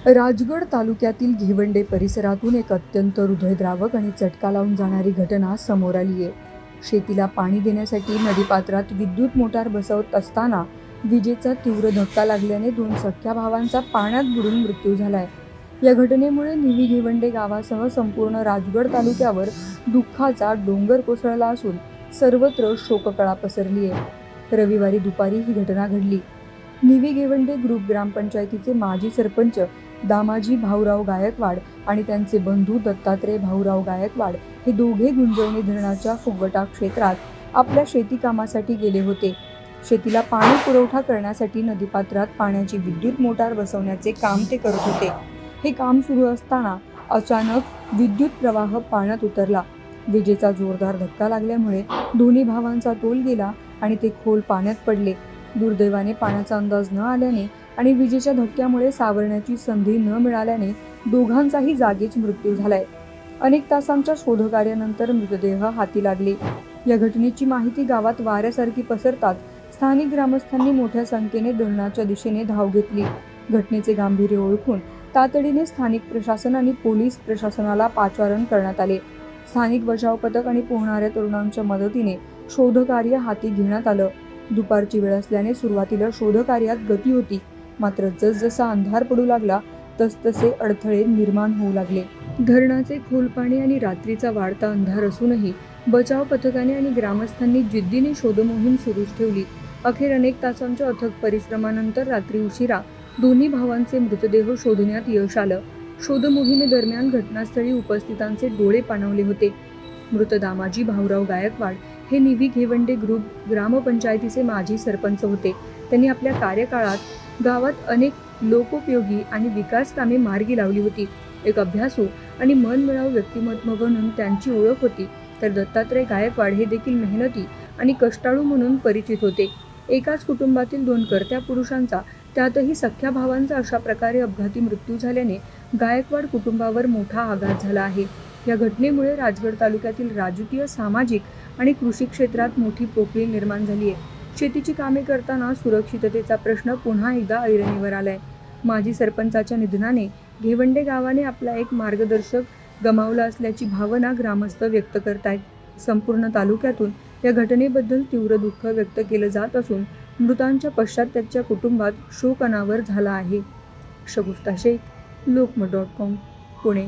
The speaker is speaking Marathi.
राजगड तालुक्यातील घेवंडे परिसरातून एक अत्यंत हृदयद्रावक आणि चटका लावून जाणारी घटना समोर आली आहे। शेतीला पाणी देण्यासाठी नदीपात्रात विद्युत मोटार बसवत असताना विजेचा तीव्र धक्का लागल्याने 2 सख्ख्या भावांचा पाण्यात बुडून मृत्यू झालाय। या घटनेमुळे निवी घेवंडे गावासह संपूर्ण राजगड तालुक्यावर दुःखाचा डोंगर कोसळला असून सर्वत्र शोककळा पसरली आहे। रविवारी दुपारी ही घटना घडली। निवी घेवंडे ग्रुप ग्रामपंचायतीचे माजी सरपंच दामाजी भाऊराव गायकवाड आणि त्यांचे बंधू दत्तात्रय भाऊराव गायकवाड हे दोघे गुंजवणी धरणाच्या फुगवटा क्षेत्रात आपल्या शेती कामासाठी गेले होते। शेतीला पाणी पुरवठा करण्यासाठी नदीपात्रात पाण्याची विद्युत मोटार बसवण्याचे काम ते करत होते। हे काम सुरू असताना अचानक विद्युत प्रवाह पाण्यात उतरला। विजेचा जोरदार धक्का लागल्यामुळे दोन्ही भावांचा तोल गेला आणि ते खोल पाण्यात पडले। दुर्दैवाने पाण्याचा अंदाज न आल्याने आणि विजेच्या धक्क्यामुळे सावरण्याची संधी न मिळाल्याने दोघांचाही जागीच मृत्यू झालाय। अनेक तासांच्या शोधकार्यानंतर मृतदेह हाती लागले। या घटनेची माहिती गावात वाऱ्यासारखी पसरताच स्थानिक ग्रामस्थांनी मोठ्या संख्येने धरणाच्या दिशेने धाव घेतली। घटनेचे गांभीर्य ओळखून तातडीने स्थानिक प्रशासन आणि पोलीस प्रशासनाला पाचारण करण्यात आले। स्थानिक बचाव पथक आणि पोहणाऱ्या तरुणांच्या मदतीने शोधकार्य हाती घेण्यात आलं। दुपारची वेळ असल्याने सुरुवातीला शोधकार्यात गती होती, मात्र जसजसा अंधार पडू लागला तसतसे अडथळे निर्माण होऊ लागले। धरणाचे खोल पाणी आणि रात्रीचा वाढता अंधार असूनही बचाव पथकाने आणि ग्रामस्थांनी जिद्दीने शोधमोहीम सुरूच ठेवली। अखेर अनेक तासांच्या अथक परिश्रमानंतर रात्री उशिरा दोन्ही भावांचे मृतदेह शोधण्यात यश आलं। शोधमोहिमेदरम्यान घटनास्थळी उपस्थितांचे डोळे पाणावले होते। मृत दामाजी भाऊराव गायकवाड हे निवी घेवंडे ग्रुप ग्रामपंचायतीचे माजी सरपंच होते। त्यांनी आपल्या कार्यकाळात गावात अनेक लोकोपयोगी आणि विकास कामे मार्गी लावली होती। एक अभ्यासू आणि मनमिळावू व्यक्तिमत्व म्हणून त्यांची ओळख होती, तर दत्तात्रय गायकवाड हे देखील मेहनती आणि कष्टाळू म्हणून परिचित होते। एकाच कुटुंबातील 2 कर्त्या पुरुषांचा, त्यातही सख्ख्या भावांचा अशा प्रकारे अपघाती मृत्यू झाल्याने गायकवाड कुटुंबावर मोठा आघात झाला आहे। या घटनेमुळे राजगड तालुक्यातील राजकीय, सामाजिक आणि कृषी क्षेत्रात मोठी पोकळी निर्माण झाली आहे। शेतीची कामे करताना सुरक्षिततेचा प्रश्न पुन्हा एकदा ऐरणीवर आलाय। माजी सरपंचाच्या निधनाने घेवंडे गावाने आपला एक मार्गदर्शक गमावला असल्याची भावना ग्रामस्थ व्यक्त करतायत। संपूर्ण तालुक्यातून या घटनेबद्दल तीव्र दुःख व्यक्त केलं जात असून मृतांच्या पश्चात त्याच्या कुटुंबात शोक अनावर झाला आहे। शगुफ्ता शेख, लोकमत.com, पुणे।